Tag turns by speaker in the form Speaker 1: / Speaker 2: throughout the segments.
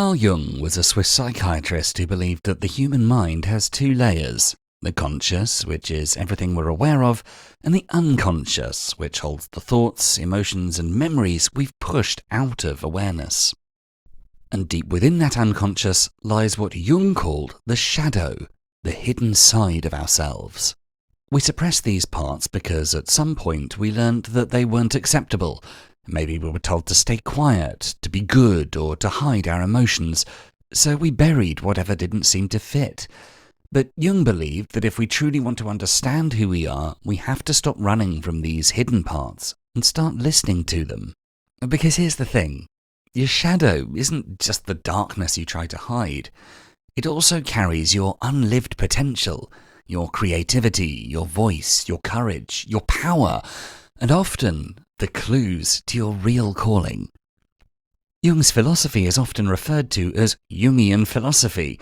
Speaker 1: Carl Jung was a Swiss psychiatrist who believed that the human mind has two layers: the conscious, which is everything we're aware of, and the unconscious, which holds the thoughts, emotions, and memories we've pushed out of awareness. And deep within that unconscious lies what Jung called the shadow, the hidden side of ourselves. We suppress these parts because at some point we learned that they weren't acceptable. Maybe we were told to stay quiet, to be good, or to hide our emotions, so we buried whatever didn't seem to fit. But Jung believed that if we truly want to understand who we are, we have to stop running from these hidden parts and start listening to them. Because here's the thing, your shadow isn't just the darkness you try to hide. It also carries your unlived potential, your creativity, your voice, your courage, your power, and often the clues to your real calling. Jung's philosophy is often referred to as Jungian philosophy.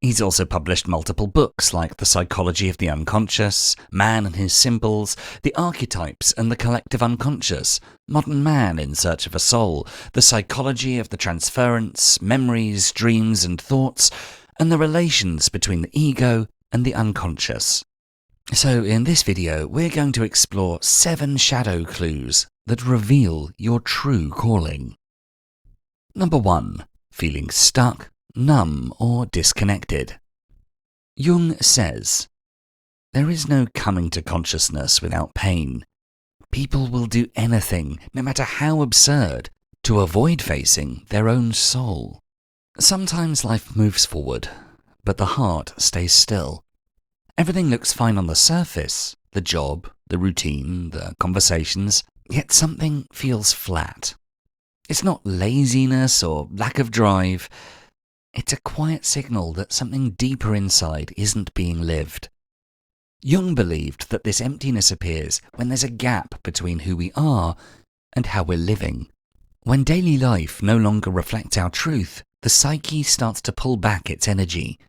Speaker 1: He's also published multiple books like The Psychology of the Unconscious, Man and His Symbols, The Archetypes and the Collective Unconscious, Modern Man in Search of a Soul, The Psychology of the Transference, Memories, Dreams and Thoughts, and the relations between the ego and the unconscious. So in this video, we're going to explore 7 shadow clues that reveal your true calling. Number 1. Feeling stuck, numb, or disconnected. Jung says, "There is no coming to consciousness without pain. People will do anything, no matter how absurd, to avoid facing their own soul. Sometimes life moves forward, but the heart stays still. Everything looks fine on the surface, the job, the routine, the conversations, yet something feels flat. It's not laziness or lack of drive. It's a quiet signal that something deeper inside isn't being lived." Jung believed that this emptiness appears when there's a gap between who we are and how we're living. When daily life no longer reflects our truth, the psyche starts to pull back its energy.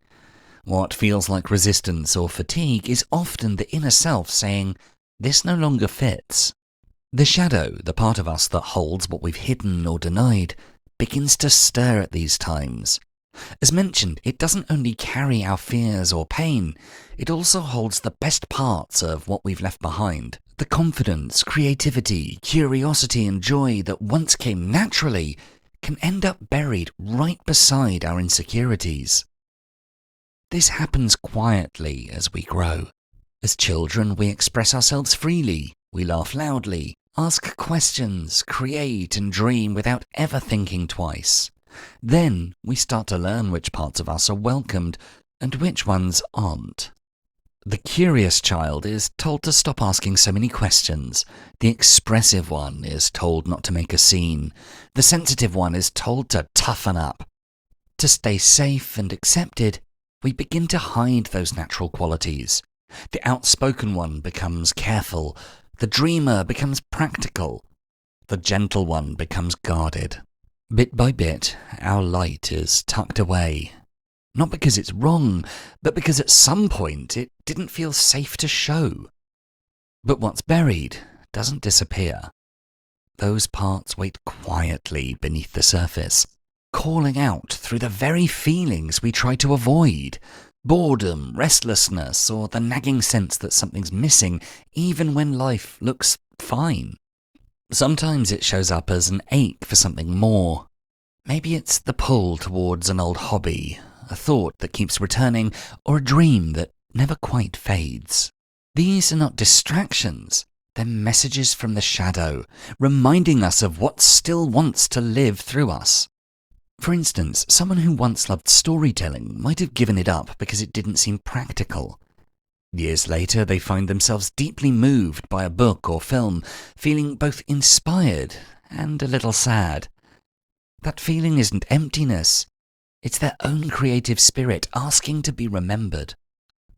Speaker 1: What feels like resistance or fatigue is often the inner self saying, "This no longer fits." The shadow, the part of us that holds what we've hidden or denied, begins to stir at these times. As mentioned, it doesn't only carry our fears or pain, it also holds the best parts of what we've left behind. The confidence, creativity, curiosity and joy that once came naturally can end up buried right beside our insecurities. This happens quietly as we grow. As children, we express ourselves freely, we laugh loudly, ask questions, create and dream without ever thinking twice. Then we start to learn which parts of us are welcomed and which ones aren't. The curious child is told to stop asking so many questions. The expressive one is told not to make a scene. The sensitive one is told to toughen up. To stay safe and accepted, we begin to hide those natural qualities. The outspoken one becomes careful. The dreamer becomes practical. The gentle one becomes guarded. Bit by bit, our light is tucked away. Not because it's wrong, but because at some point it didn't feel safe to show. But what's buried doesn't disappear. Those parts wait quietly beneath the surface, calling out through the very feelings we try to avoid. Boredom, restlessness, or the nagging sense that something's missing, even when life looks fine. Sometimes it shows up as an ache for something more. Maybe it's the pull towards an old hobby, a thought that keeps returning, or a dream that never quite fades. These are not distractions, they're messages from the shadow, reminding us of what still wants to live through us. For instance, someone who once loved storytelling might have given it up because it didn't seem practical. Years later, they find themselves deeply moved by a book or film, feeling both inspired and a little sad. That feeling isn't emptiness. It's their own creative spirit asking to be remembered.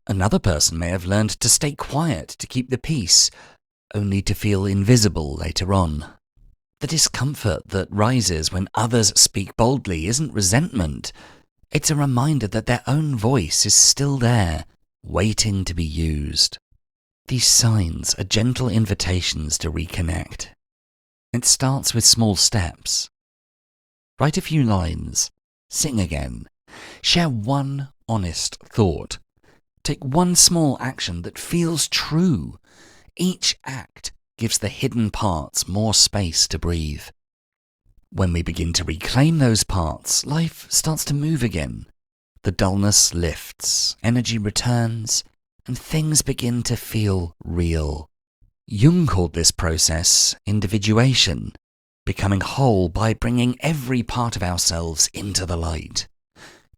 Speaker 1: Another person may have learned to stay quiet to keep the peace, only to feel invisible later on. The discomfort that rises when others speak boldly isn't resentment. It's a reminder that their own voice is still there, waiting to be used. These signs are gentle invitations to reconnect. It starts with small steps. Write a few lines. sing again. Share one honest thought. Take one small action that feels true. Each act gives the hidden parts more space to breathe. When we begin to reclaim those parts, life starts to move again. The dullness lifts, energy returns, and things begin to feel real. Jung called this process individuation, becoming whole by bringing every part of ourselves into the light.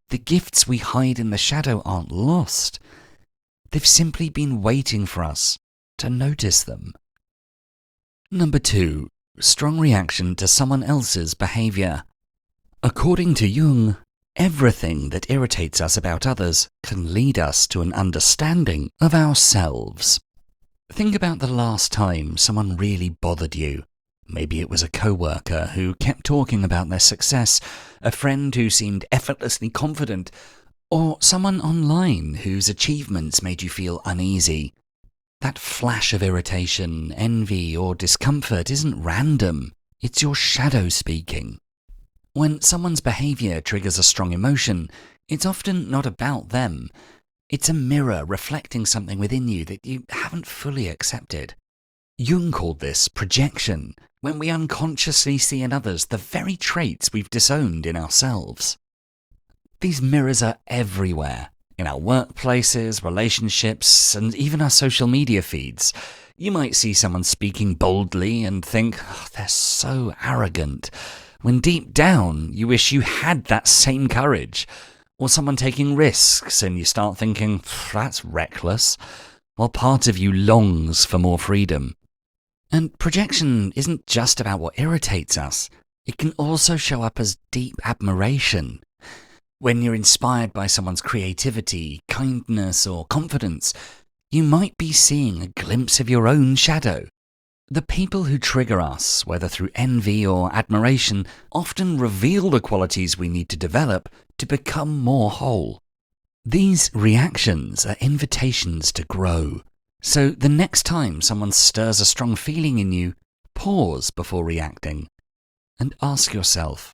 Speaker 1: The gifts we hide in the shadow aren't lost. They've simply been waiting for us to notice them. Number 2. Strong reaction to someone else's behavior. According to Jung, everything that irritates us about others can lead us to an understanding of ourselves. Think about the last time someone really bothered you. Maybe it was a coworker who kept talking about their success, a friend who seemed effortlessly confident, or someone online whose achievements made you feel uneasy. That flash of irritation, envy, or discomfort isn't random. It's your shadow speaking. When someone's behavior triggers a strong emotion, it's often not about them. It's a mirror reflecting something within you that you haven't fully accepted. Jung called this projection, when we unconsciously see in others the very traits we've disowned in ourselves. These mirrors are everywhere. In our workplaces, relationships, and even our social media feeds. You might see someone speaking boldly and think, oh, they're so arrogant, when deep down you wish you had that same courage. Or someone taking risks and you start thinking, that's reckless, while part of you longs for more freedom. And projection isn't just about what irritates us. It can also show up as deep admiration. When you're inspired by someone's creativity, kindness, or confidence, you might be seeing a glimpse of your own shadow. The people who trigger us, whether through envy or admiration, often reveal the qualities we need to develop to become more whole. These reactions are invitations to grow. So the next time someone stirs a strong feeling in you, pause before reacting and ask yourself,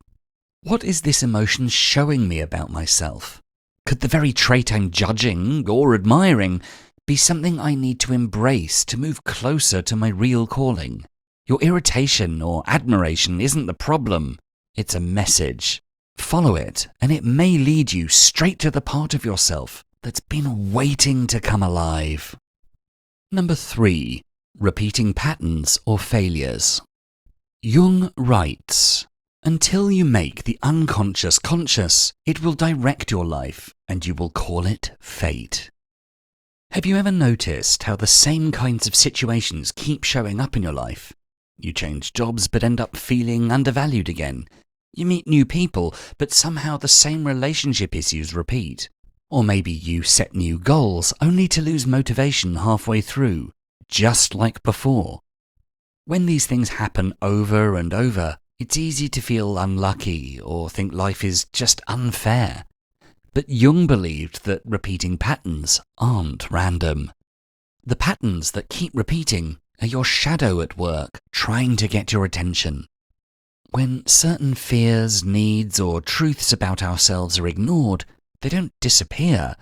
Speaker 1: what is this emotion showing me about myself? Could the very trait I'm judging or admiring be something I need to embrace to move closer to my real calling? Your irritation or admiration isn't the problem, it's a message. Follow it, and it may lead you straight to the part of yourself that's been waiting to come alive. Number 3. Repeating patterns or failures. Jung writes, until you make the unconscious conscious, it will direct your life, and you will call it fate. Have you ever noticed how the same kinds of situations keep showing up in your life? You change jobs but end up feeling undervalued again. You meet new people, but somehow the same relationship issues repeat. Or maybe you set new goals only to lose motivation halfway through, just like before. When these things happen over and over, it's easy to feel unlucky or think life is just unfair. But Jung believed that repeating patterns aren't random. The patterns that keep repeating are your shadow at work, trying to get your attention. When certain fears, needs, or truths about ourselves are ignored, they don't disappear.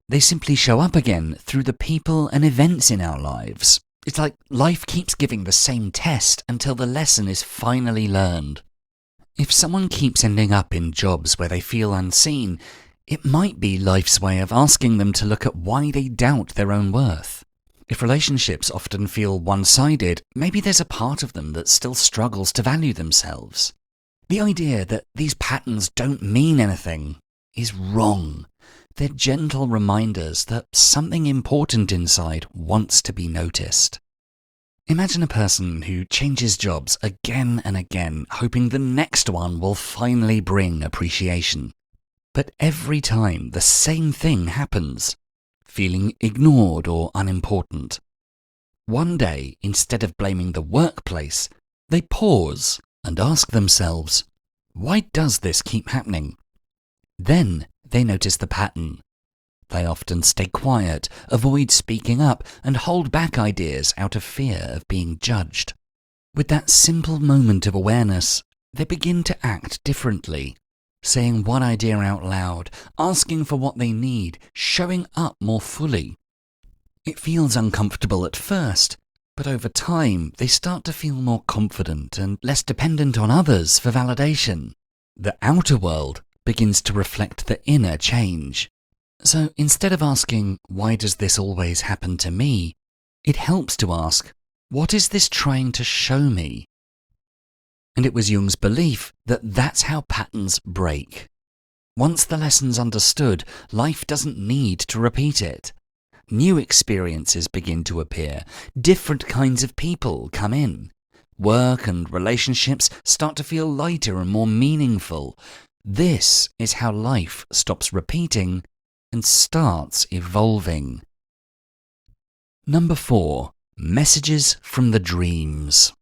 Speaker 1: They simply show up again through the people and events in our lives. It's like life keeps giving the same test until the lesson is finally learned. If someone keeps ending up in jobs where they feel unseen, it might be life's way of asking them to look at why they doubt their own worth. If relationships often feel one-sided, maybe there's a part of them that still struggles to value themselves. The idea that these patterns don't mean anything is wrong. They're gentle reminders that something important inside wants to be noticed. Imagine a person who changes jobs again and again, hoping the next one will finally bring appreciation. But every time the same thing happens, feeling ignored or unimportant. One day, instead of blaming the workplace, they pause and ask themselves, why does this keep happening? Then they notice the pattern. They often stay quiet, avoid speaking up, and hold back ideas out of fear of being judged. With that simple moment of awareness, they begin to act differently. saying one idea out loud, asking for what they need, showing up more fully. It feels uncomfortable at first, but over time they start to feel more confident and less dependent on others for validation. The outer world begins to reflect the inner change. So instead of asking, "Why does this always happen to me?" it helps to ask, "What is this trying to show me?" And it was Jung's belief that that's how patterns break. Once the lesson's understood, life doesn't need to repeat it. New experiences begin to appear. Different kinds of people come in. Work and relationships start to feel lighter and more meaningful. This is how life stops repeating and starts evolving. Number 4. Messages from the dreams.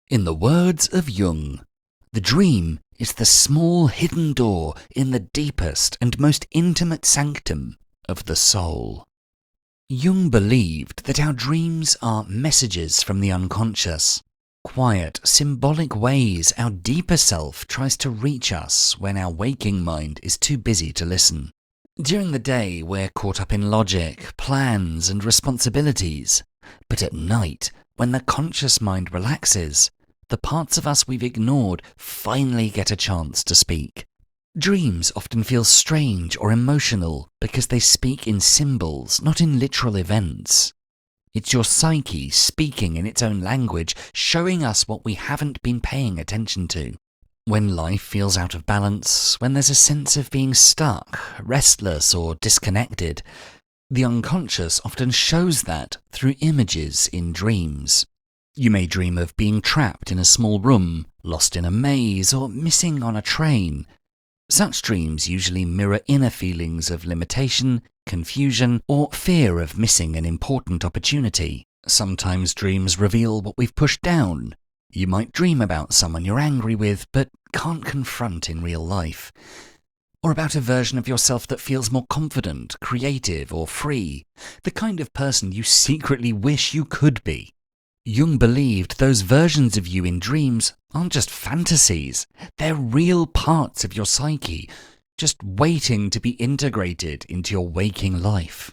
Speaker 1: In the words of Jung, the dream is the small hidden door in the deepest and most intimate sanctum of the soul. Jung believed that our dreams are messages from the unconscious, quiet, symbolic ways our deeper self tries to reach us when our waking mind is too busy to listen. During the day, we're caught up in logic, plans, and responsibilities. But at night, when the conscious mind relaxes, the parts of us we've ignored finally get a chance to speak. Dreams often feel strange or emotional because they speak in symbols, not in literal events. It's your psyche speaking in its own language, showing us what we haven't been paying attention to. When life feels out of balance, when there's a sense of being stuck, restless, or disconnected, the unconscious often shows that through images in dreams. You may dream of being trapped in a small room, lost in a maze, or missing on a train. Such dreams usually mirror inner feelings of limitation, confusion, or fear of missing an important opportunity. Sometimes dreams reveal what we've pushed down. You might dream about someone you're angry with but can't confront in real life. Or about a version of yourself that feels more confident, creative, or free. The kind of person you secretly wish you could be. Jung believed those versions of you in dreams aren't just fantasies. They're real parts of your psyche, just waiting to be integrated into your waking life.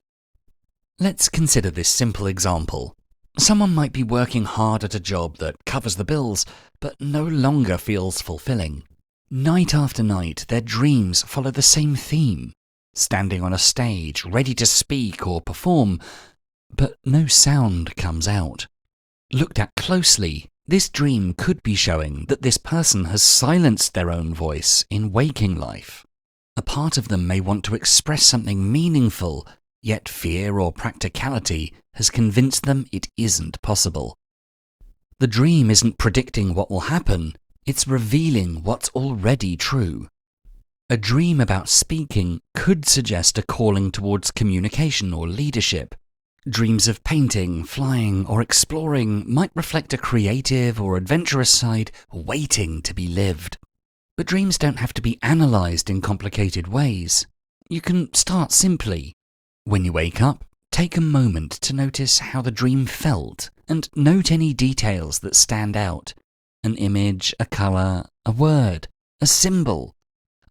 Speaker 1: Let's consider this simple example. Someone might be working hard at a job that covers the bills, but no longer feels fulfilling. Night after night, their dreams follow the same theme. Standing on a stage, ready to speak or perform, but no sound comes out. Looked at closely, this dream could be showing that this person has silenced their own voice in waking life. A part of them may want to express something meaningful, yet fear or practicality has convinced them it isn't possible. The dream isn't predicting what will happen, it's revealing what's already true. A dream about speaking could suggest a calling towards communication or leadership. Dreams of painting, flying, or exploring might reflect a creative or adventurous side waiting to be lived. But dreams don't have to be analysed in complicated ways. You can start simply. When you wake up, take a moment to notice how the dream felt and note any details that stand out. An image, a colour, a word, a symbol.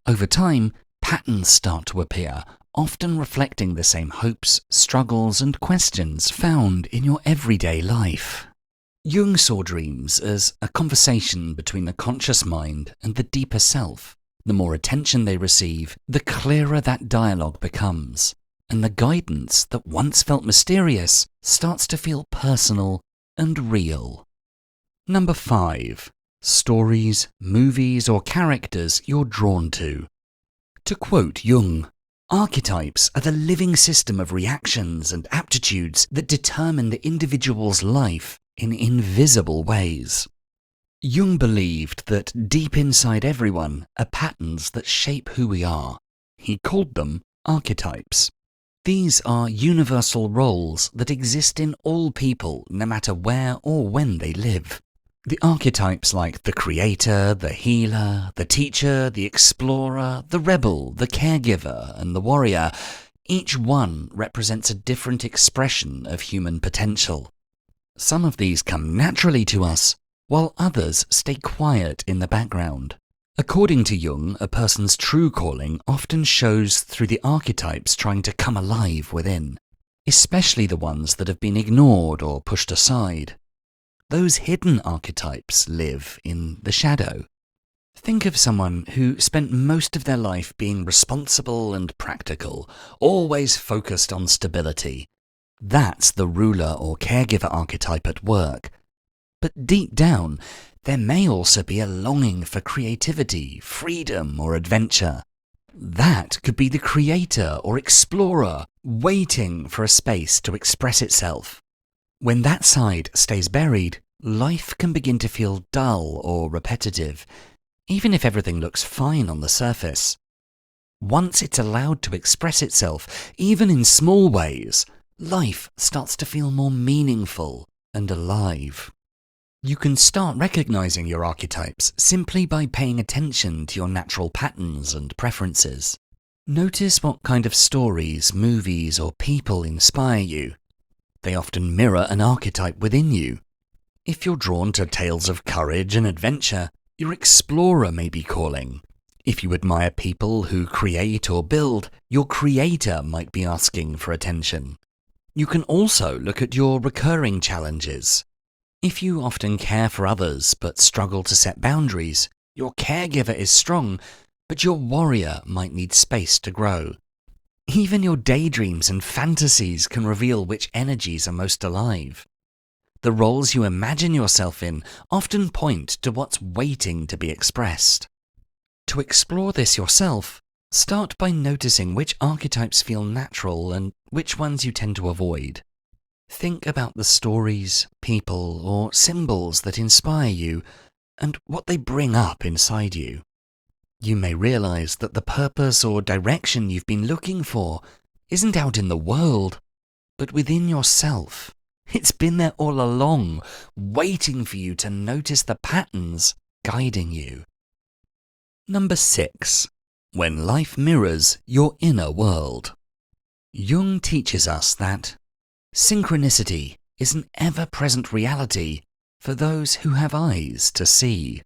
Speaker 1: Over time, patterns start to appear, often reflecting the same hopes, struggles, and questions found in your everyday life. Jung saw dreams as a conversation between the conscious mind and the deeper self. The more attention they receive, the clearer that dialogue becomes, and the guidance that once felt mysterious starts to feel personal and real. Number 5. Stories, movies, or characters you're drawn to. To quote Jung, "Archetypes are the living system of reactions and aptitudes that determine the individual's life in invisible ways." Jung believed that deep inside everyone are patterns that shape who we are. He called them archetypes. These are universal roles that exist in all people, no matter where or when they live. The archetypes like the creator, the healer, the teacher, the explorer, the rebel, the caregiver, and the warrior, each one represents a different expression of human potential. Some of these come naturally to us, while others stay quiet in the background. According to Jung, a person's true calling often shows through the archetypes trying to come alive within, especially the ones that have been ignored or pushed aside. Those hidden archetypes live in the shadow. Think of someone who spent most of their life being responsible and practical, always focused on stability. That's the ruler or caregiver archetype at work. But deep down, there may also be a longing for creativity, freedom, or adventure. That could be the creator or explorer waiting for a space to express itself. When that side stays buried, life can begin to feel dull or repetitive, even if everything looks fine on the surface. Once it's allowed to express itself, even in small ways, life starts to feel more meaningful and alive. You can start recognizing your archetypes simply by paying attention to your natural patterns and preferences. Notice what kind of stories, movies, or people inspire you. They often mirror an archetype within you. If you're drawn to tales of courage and adventure, your explorer may be calling. If you admire people who create or build, your creator might be asking for attention. You can also look at your recurring challenges. If you often care for others but struggle to set boundaries, your caregiver is strong, but your warrior might need space to grow. Even your daydreams and fantasies can reveal which energies are most alive. The roles you imagine yourself in often point to what's waiting to be expressed. To explore this yourself, start by noticing which archetypes feel natural and which ones you tend to avoid. Think about the stories, people, or symbols that inspire you and what they bring up inside you. You may realize that the purpose or direction you've been looking for isn't out in the world, but within yourself. It's been there all along, waiting for you to notice the patterns guiding you. Number 6. When life mirrors your inner world. Jung teaches us that synchronicity is an ever-present reality for those who have eyes to see.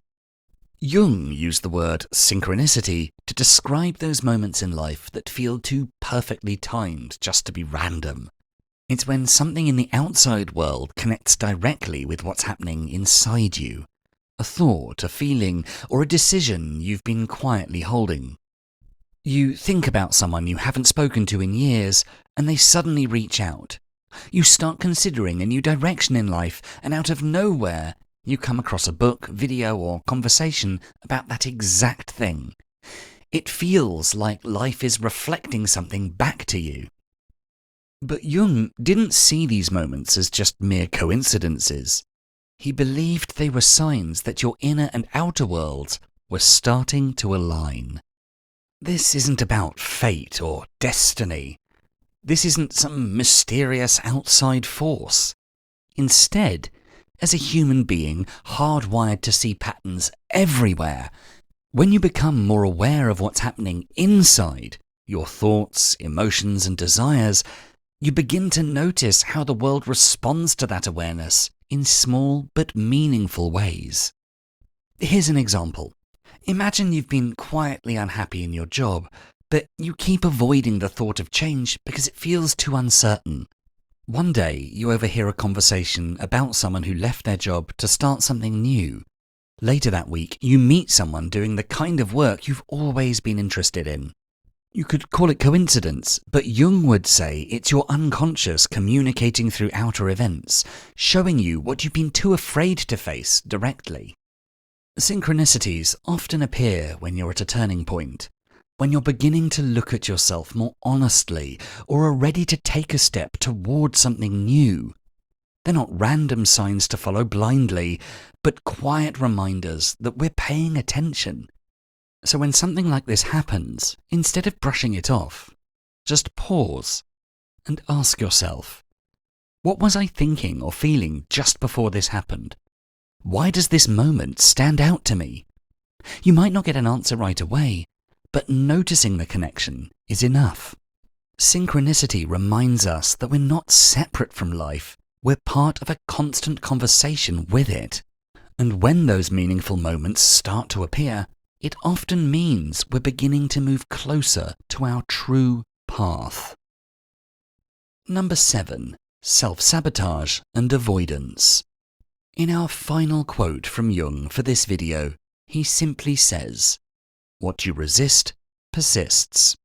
Speaker 1: Jung used the word synchronicity to describe those moments in life that feel too perfectly timed just to be random. It's when something in the outside world connects directly with what's happening inside you. A thought, a feeling, or a decision you've been quietly holding. You think about someone you haven't spoken to in years, and they suddenly reach out. You start considering a new direction in life, and out of nowhere, you come across a book, video, or conversation about that exact thing. It feels like life is reflecting something back to you. But Jung didn't see these moments as just mere coincidences. He believed they were signs that your inner and outer worlds were starting to align. This isn't about fate or destiny. This isn't some mysterious outside force. Instead, as a human being hardwired to see patterns everywhere, when you become more aware of what's happening inside, your thoughts, emotions, and desires, you begin to notice how the world responds to that awareness in small but meaningful ways. Here's an example. Imagine you've been quietly unhappy in your job, but you keep avoiding the thought of change because it feels too uncertain. One day, you overhear a conversation about someone who left their job to start something new. Later that week, you meet someone doing the kind of work you've always been interested in. You could call it coincidence, but Jung would say it's your unconscious communicating through outer events, showing you what you've been too afraid to face directly. Synchronicities often appear when you're at a turning point, when you're beginning to look at yourself more honestly or are ready to take a step toward something new. They're not random signs to follow blindly, but quiet reminders that we're paying attention. So when something like this happens, instead of brushing it off, just pause and ask yourself, what was I thinking or feeling just before this happened? Why does this moment stand out to me? You might not get an answer right away, but noticing the connection is enough. Synchronicity reminds us that we're not separate from life, we're part of a constant conversation with it. And when those meaningful moments start to appear, it often means we're beginning to move closer to our true path. Number 7. Self-sabotage and avoidance. In our final quote from Jung for this video, he simply says, "What you resist persists."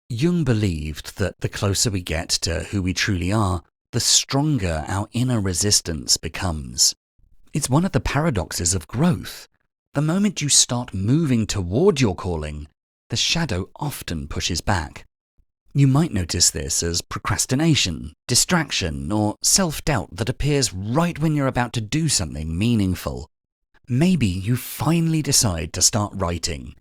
Speaker 1: Jung believed that the closer we get to who we truly are, the stronger our inner resistance becomes. It's one of the paradoxes of growth. The moment you start moving toward your calling, the shadow often pushes back. You might notice this as procrastination, distraction, or self-doubt that appears right when you're about to do something meaningful. Maybe you finally decide to start writing,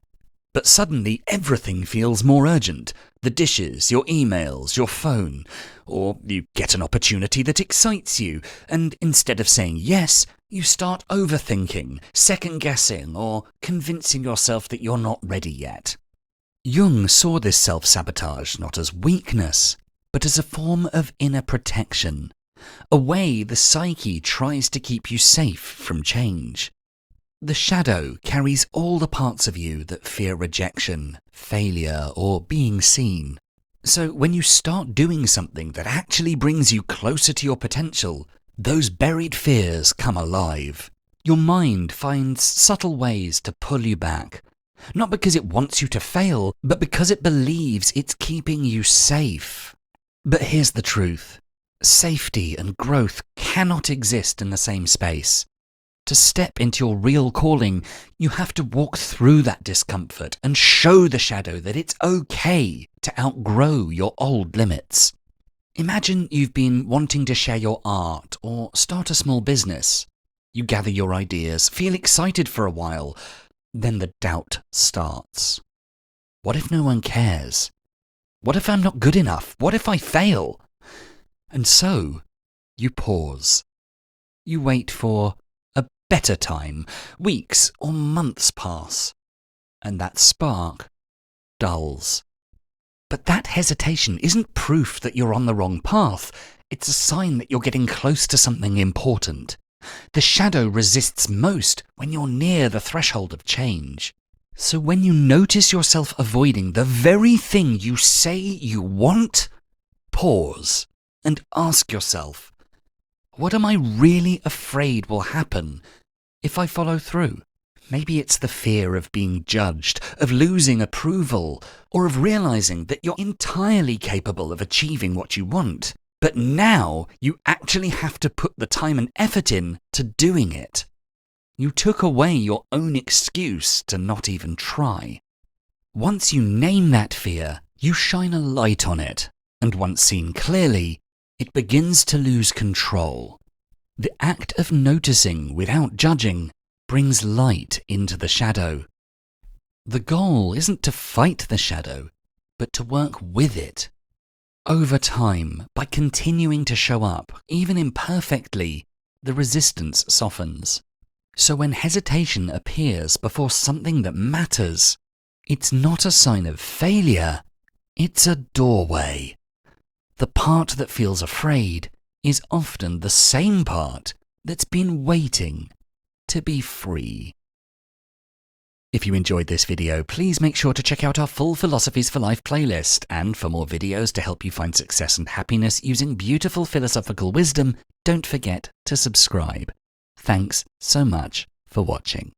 Speaker 1: but suddenly everything feels more urgent. The dishes, your emails, your phone, or you get an opportunity that excites you, and instead of saying yes, you start overthinking, second-guessing, or convincing yourself that you're not ready yet. Jung saw this self-sabotage not as weakness, but as a form of inner protection, a way the psyche tries to keep you safe from change. The shadow carries all the parts of you that fear rejection, failure, or being seen. So when you start doing something that actually brings you closer to your potential, those buried fears come alive. Your mind finds subtle ways to pull you back. Not because it wants you to fail, but because it believes it's keeping you safe. But here's the truth. Safety and growth cannot exist in the same space. To step into your real calling, you have to walk through that discomfort and show the shadow that it's okay to outgrow your old limits. Imagine you've been wanting to share your art or start a small business. You gather your ideas, feel excited for a while, then the doubt starts. What if no one cares? What if I'm not good enough? What if I fail? And so, you pause. You wait for a better time. Weeks or months pass, and that spark dulls. But that hesitation isn't proof that you're on the wrong path. It's a sign that you're getting close to something important. The shadow resists most when you're near the threshold of change. So when you notice yourself avoiding the very thing you say you want, pause and ask yourself, what am I really afraid will happen if I follow through? Maybe it's the fear of being judged, of losing approval, or of realizing that you're entirely capable of achieving what you want. But now you actually have to put the time and effort in to doing it. You took away your own excuse to not even try. Once you name that fear, you shine a light on it, and once seen clearly, it begins to lose control. The act of noticing without judging brings light into the shadow. The goal isn't to fight the shadow, but to work with it. Over time, by continuing to show up, even imperfectly, the resistance softens. So when hesitation appears before something that matters, it's not a sign of failure, it's a doorway. The part that feels afraid is often the same part that's been waiting to be free. If you enjoyed this video, please make sure to check out our full Philosophies for Life playlist, and for more videos to help you find success and happiness using beautiful philosophical wisdom, don't forget to subscribe. Thanks so much for watching.